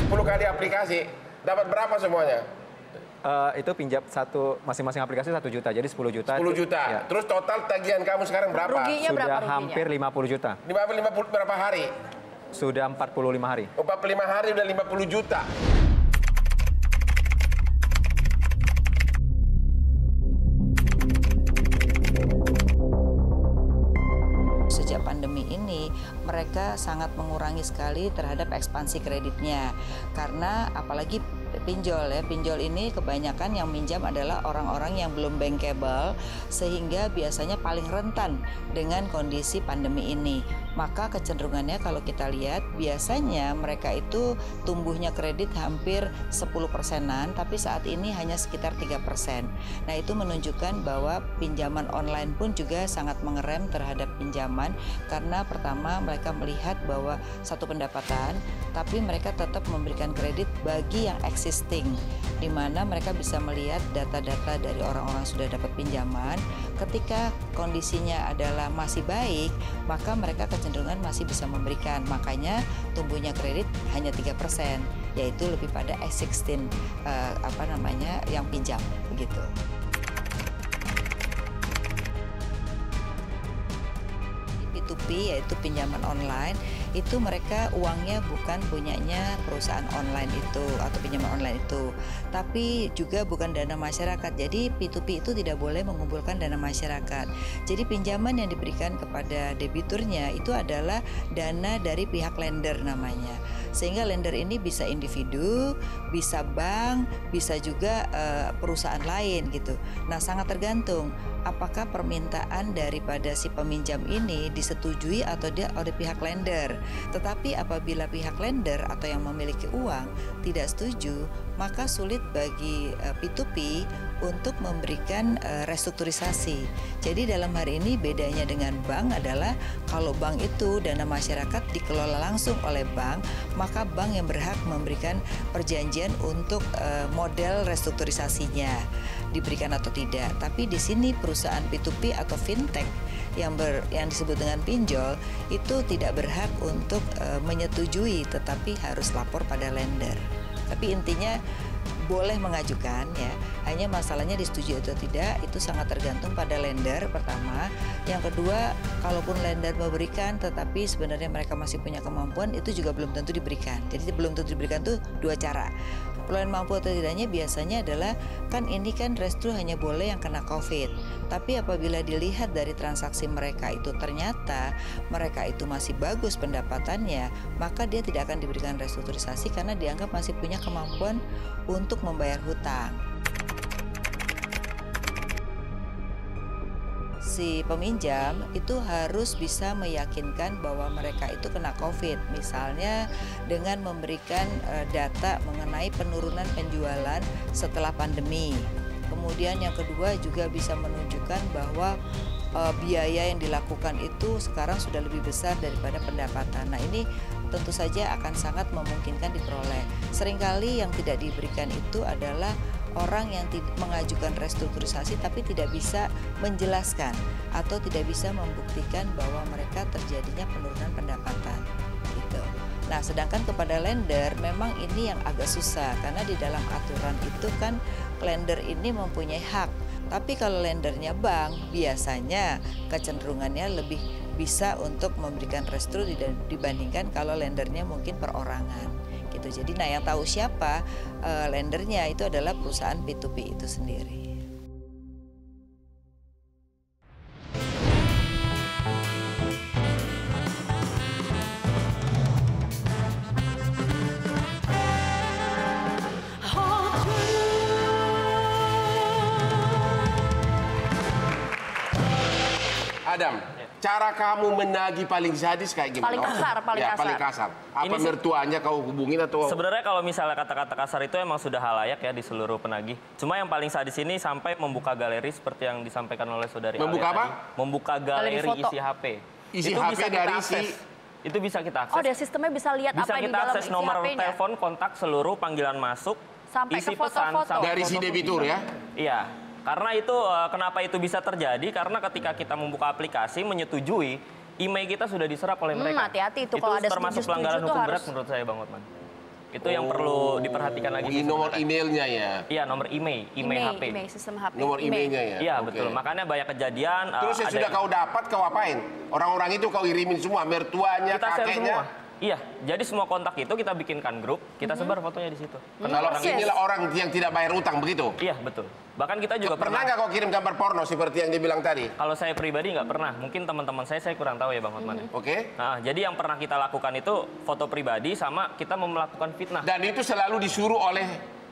10 kali aplikasi, dapat berapa semuanya? Itu pinjam masing-masing aplikasi 1 juta, jadi 10 juta. 10 juta. Ya. Terus total tagihan kamu sekarang berapa? Ruginya Sudah berapa ruginya? hampir 50 juta. 50 berapa hari? Sudah 45 hari. 45 hari udah 50 juta. Sejak pandemi ini, mereka sangat mengurangi sekali terhadap ekspansi kreditnya. Karena apalagi pinjol ya, pinjol ini kebanyakan yang minjam adalah orang-orang yang belum bankable, sehingga biasanya paling rentan dengan kondisi pandemi ini. Maka kecenderungannya kalau kita lihat, biasanya mereka itu tumbuhnya kredit hampir 10%-an, tapi saat ini hanya sekitar 3%. Nah, itu menunjukkan bahwa pinjaman online pun juga sangat mengerem terhadap pinjaman, karena pertama mereka melihat bahwa satu pendapatan, tapi mereka tetap memberikan kredit bagi yang existing, di mana mereka bisa melihat data-data dari orang-orang sudah dapat pinjaman. Ketika kondisinya adalah masih baik, maka mereka kecenderungan masih bisa memberikan. Makanya tumbuhnya kredit hanya 3%, yaitu lebih pada S16 yang pinjam begitu. P2P yaitu pinjaman online, itu mereka uangnya bukan punyanya perusahaan online itu atau pinjaman online itu, tapi juga bukan dana masyarakat. Jadi P2P itu tidak boleh mengumpulkan dana masyarakat. Jadi pinjaman yang diberikan kepada debiturnya itu adalah dana dari pihak lender namanya. Sehingga lender ini bisa individu, bisa bank, bisa juga perusahaan lain gitu. Nah, sangat tergantung apakah permintaan daripada si peminjam ini disetujui atau dia oleh pihak lender. Tetapi apabila pihak lender atau yang memiliki uang tidak setuju, maka sulit bagi P2P untuk memberikan restrukturisasi. Jadi dalam hari ini bedanya dengan bank adalah kalau bank itu dana masyarakat dikelola langsung oleh bank, maka bank yang berhak memberikan perjanjian untuk model restrukturisasinya diberikan atau tidak. Tapi di sini perusahaan P2P atau fintech yang disebut dengan pinjol itu tidak berhak untuk menyetujui, tetapi harus lapor pada lender. Tapi intinya boleh mengajukan ya, hanya masalahnya disetujui atau tidak itu sangat tergantung pada lender pertama. Yang kedua, kalaupun lender memberikan tetapi sebenarnya mereka masih punya kemampuan, itu juga belum tentu diberikan. Jadi belum tentu diberikan tuh dua cara. Peluang mampu atau tidaknya biasanya adalah kan ini kan restru hanya boleh yang kena COVID. Tapi apabila dilihat dari transaksi mereka itu ternyata mereka itu masih bagus pendapatannya, maka dia tidak akan diberikan restrukturisasi karena dianggap masih punya kemampuan untuk membayar hutang. Si peminjam itu harus bisa meyakinkan bahwa mereka itu kena COVID, misalnya dengan memberikan data mengenai penurunan penjualan setelah pandemi. Kemudian yang kedua juga bisa menunjukkan bahwa biaya yang dilakukan itu sekarang sudah lebih besar daripada pendapatan. Nah, ini tentu saja akan sangat memungkinkan diperoleh. Seringkali yang tidak diberikan itu adalah orang yang mengajukan restrukturisasi tapi tidak bisa menjelaskan atau tidak bisa membuktikan bahwa mereka terjadinya penurunan pendapatan gitu. Nah, sedangkan kepada lender memang ini yang agak susah karena di dalam aturan itu kan lender ini mempunyai hak. Tapi kalau lendernya bank biasanya kecenderungannya lebih bisa untuk memberikan restru dibandingkan kalau lendernya mungkin perorangan gitu. Jadi yang tahu siapa lendernya itu adalah perusahaan P2P itu sendiri. Adam, cara kamu menagih paling sadis kayak gimana? Paling kasar, paling kasar. Paling kasar. Apa mertuanya kau hubungin atau? Sebenarnya kalau misalnya kata-kata kasar itu emang sudah halayak ya di seluruh penagih. Cuma yang paling sadis ini sampai membuka galeri seperti yang disampaikan oleh saudari. Membuka Alia apa? Tadi. Membuka galeri isi HP. Isi itu HP bisa dari akses. Itu bisa kita akses. Oh, dari sistemnya bisa lihat bisa apa di kita dalam akses isi nomor HP-nya. telepon, kontak, seluruh panggilan masuk, Sampai isi ke foto-foto. pesan, Dari si debitur ya? Iya. Karena itu kenapa itu bisa terjadi? Karena ketika kita membuka aplikasi menyetujui email kita sudah diserap oleh mereka. Hati-hati itu kalau ada termasuk pelanggaran setuju-setuju hukum tuh berat harus- menurut saya Bang Otman. Itu yang perlu diperhatikan lagi. Nomor emailnya ya? Iya, nomor email HP. Email, sistem HP. Nomor emailnya ya? Iya, Oke. betul. Makanya banyak kejadian. Terus yang sudah kau dapat, kau apain? Orang-orang itu kau kirimin semua, mertuanya, kita share kakeknya? semua. Iya, jadi semua kontak itu kita bikinkan grup, kita sebar fotonya di situ. Kalau inilah orang yang tidak bayar utang, begitu? Iya, betul. Bahkan kita juga Pernah nggak kau kirim gambar porno seperti yang dibilang tadi? Kalau saya pribadi nggak pernah. Mungkin teman-teman saya kurang tahu ya Bang Hotman. Oke. Nah, jadi yang pernah kita lakukan itu foto pribadi sama kita mau melakukan fitnah. Dan itu selalu disuruh oleh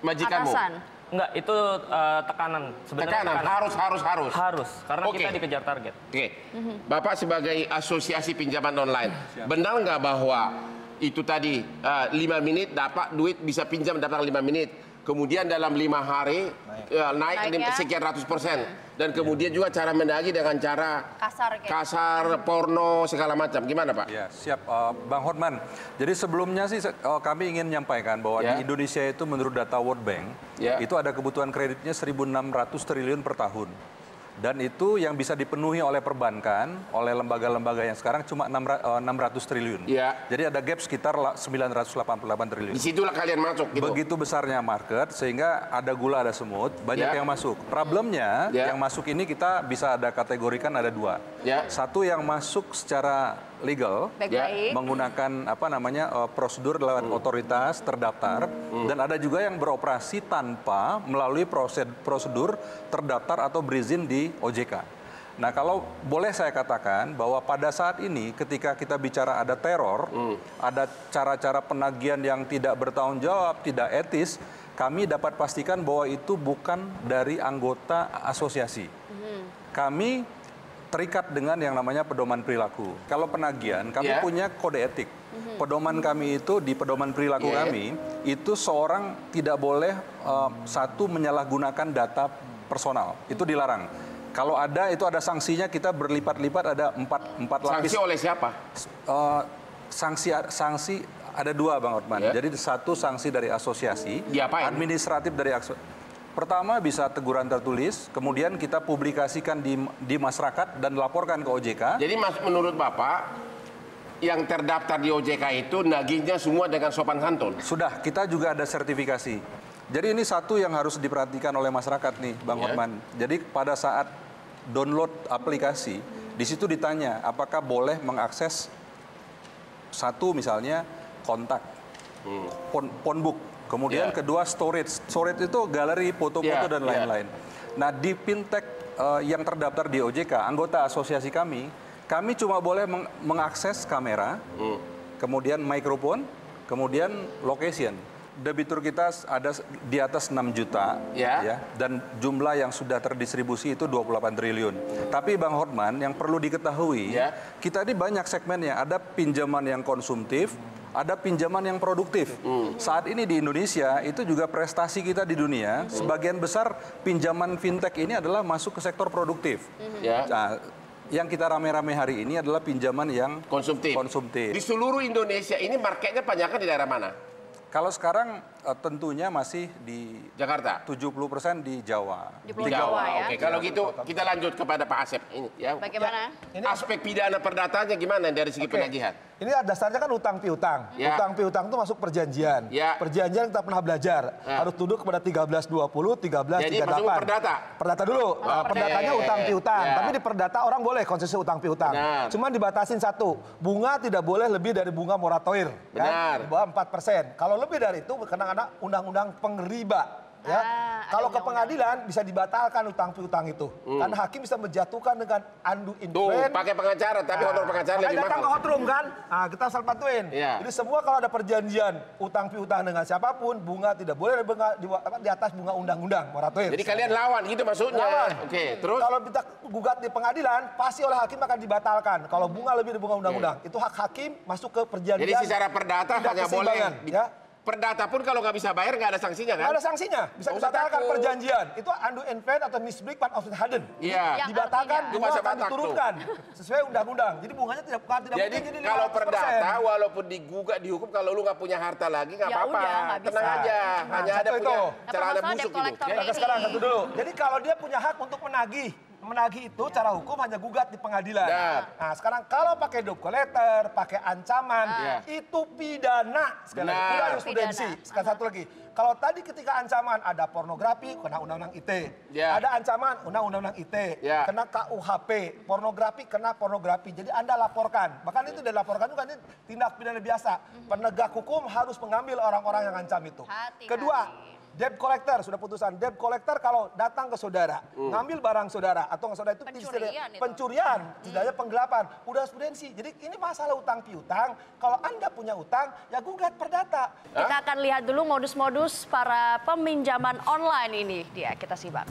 majikanmu? Atasan. Enggak, itu tekanan. Sebenarnya Tekanan, harus. Harus, karena Oke. kita dikejar target. Oke. Bapak sebagai asosiasi pinjaman online, benar nggak bahwa itu tadi 5 menit dapat duit bisa pinjam dapat 5 menit. Kemudian dalam 5 hari naik sekian ratus%. Dan kemudian juga cara menagih dengan cara kasar, porno, segala macam. Gimana Pak? Ya, siap. Bang Hotman, jadi sebelumnya sih kami ingin menyampaikan bahwa di Indonesia itu menurut data World Bank, itu ada kebutuhan kreditnya 1.600 triliun per tahun. Dan itu yang bisa dipenuhi oleh perbankan, oleh lembaga-lembaga yang sekarang cuma 600 triliun. Jadi ada gap sekitar 988 triliun. Disitulah kalian masuk gitu. Begitu besarnya market, sehingga ada gula, ada semut, banyak yang masuk. Problemnya, yang masuk ini kita bisa ada kategorikan ada 2. Satu yang masuk secara legal, menggunakan prosedur lewat otoritas terdaftar, dan ada juga yang beroperasi tanpa melalui prosedur terdaftar atau berizin di OJK. Nah, kalau boleh saya katakan bahwa pada saat ini ketika kita bicara ada teror, ada cara-cara penagihan yang tidak bertanggung jawab, tidak etis, kami dapat pastikan bahwa itu bukan dari anggota asosiasi. Kami terikat dengan yang namanya pedoman perilaku. Kalau penagihan, kami punya kode etik. Pedoman kami itu, di pedoman perilaku kami, itu seorang tidak boleh satu menyalahgunakan data personal. Itu dilarang. Kalau ada, itu ada sanksinya, kita berlipat-lipat, ada empat lapis. Sanksi oleh siapa? Sanksi ada 2, Bang Hotman. Jadi satu sanksi dari asosiasi, administratif dari asosiasi. Pertama bisa teguran tertulis, kemudian kita publikasikan di masyarakat dan laporkan ke OJK. Jadi menurut Bapak, yang terdaftar di OJK itu nagihnya semua dengan sopan santun? Sudah, kita juga ada sertifikasi. Jadi ini satu yang harus diperhatikan oleh masyarakat nih, Bang Hotman. Jadi pada saat download aplikasi, di situ ditanya apakah boleh mengakses satu misalnya kontak, phonebook. Kemudian kedua storage. Storage itu galeri foto-foto dan lain-lain. Nah, di fintech yang terdaftar di OJK, anggota asosiasi kami cuma boleh mengakses kamera, kemudian mikrofon, kemudian location. Debitur kita ada di atas 6 juta, dan jumlah yang sudah terdistribusi itu 28 triliun. Tapi Bang Hotman, yang perlu diketahui, kita ini banyak segmennya. Ada pinjaman yang konsumtif, ada pinjaman yang produktif. Saat ini di Indonesia, itu juga prestasi kita di dunia, sebagian besar pinjaman fintech ini adalah masuk ke sektor produktif. Nah, yang kita rame-rame hari ini adalah pinjaman yang konsumtif. Di seluruh Indonesia ini marketnya banyaknya di daerah mana? Kalau sekarang tentunya masih di Jakarta. 70% di Jawa. Di Pulau Jawa ya. Oke, kalau gitu kita lanjut kepada Pak Asep ini ya. Bagaimana? Aspek pidana perdatanya gimana dari segi penagihan? Ini dasarnya kan utang piutang. Utang piutang itu masuk perjanjian. Perjanjian kita pernah belajar. Harus tunduk kepada 1320, 1338. Jadi masuk perdata. Perdata dulu. Perdatanya utang piutang. Tapi di perdata orang boleh konsesi utang piutang. Cuman dibatasin satu. Bunga tidak boleh lebih dari bunga moratoir. Benar. Di bawah 4%. Kalau lebih dari itu karena undang-undang pengriba. Ya, kalau ke pengadilan bisa dibatalkan utang piutang itu, karena hakim bisa menjatuhkan dengan undue influence. Pakai pengacara, tapi honor pengacara lebih mahal. Datang ke hotroom kan, kita harus bantuin. Jadi semua kalau ada perjanjian utang piutang dengan siapapun, bunga tidak boleh di atas bunga undang-undang moratorium. Jadi kalian lawan gitu maksudnya. Oke, terus kalau kita gugat di pengadilan, pasti oleh hakim akan dibatalkan. Kalau bunga lebih dari bunga undang-undang, itu hak hakim masuk ke perjanjian. Jadi secara perdata hanya boleh. Perdata pun kalau nggak bisa bayar nggak ada sanksinya kan? Nggak ada sanksinya, bisa dibatalkan perjanjian. Itu undue influence atau misbreak part of the harden. Dibatalkan, bunga akan diturunkan sesuai undang-undang. Jadi bunganya tidak jadi mungkin. Jadi kalau perdata walaupun digugat dihukum, kalau lu nggak punya harta lagi nggak apa-apa, tenang aja. Hanya ada punya celana busuk gitu. Sekarang satu dulu. Jadi kalau dia punya hak untuk menagih menagih itu cara hukum hanya gugat di pengadilan. Benar. Nah, sekarang kalau pakai debt collector, pakai ancaman, itu pidana. Sekali lagi, Benar. udah jurisprudensi. Sekali satu lagi. Kalau tadi ketika ancaman ada pornografi, kena undang-undang ITE. Ya. Ada ancaman, undang-undang ITE. Ya. Kena KUHP. Pornografi, kena pornografi. Jadi Anda laporkan. Bahkan itu dilaporkan juga ini tindak pidana biasa. Penegak hukum harus mengambil orang-orang yang ancam itu. Hati-hati. Kedua, debt collector, sudah putusan. Debt collector kalau datang ke saudara, ngambil barang saudara, atau saudara itu Pencurian itu. pencurian, tidaknya penggelapan, udah jurisprudensi. Jadi ini masalah utang piutang, kalau Anda punya utang, ya gugat perdata. Kita akan lihat dulu modus-modus para peminjaman online ini. Dia, kita simak.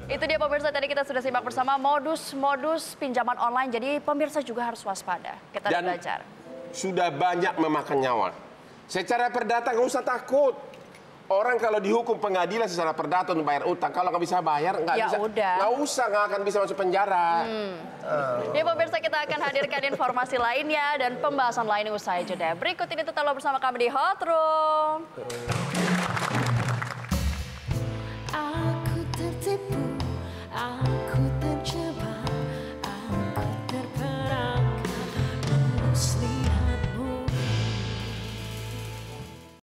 Itu dia pemirsa, tadi kita sudah simak bersama modus-modus pinjaman online. Jadi pemirsa juga harus waspada. Kita Dan belajar. sudah banyak memakan nyawa. Secara perdata nggak usah takut. Orang kalau dihukum pengadilan secara perdata untuk bayar utang, kalau nggak bisa bayar nggak Ya bisa, udah. nggak akan bisa masuk penjara. Ya pemirsa, kita akan hadirkan informasi lainnya dan pembahasan lain usai jeda. Berikut ini tetaplah bersama kami di Hot Room.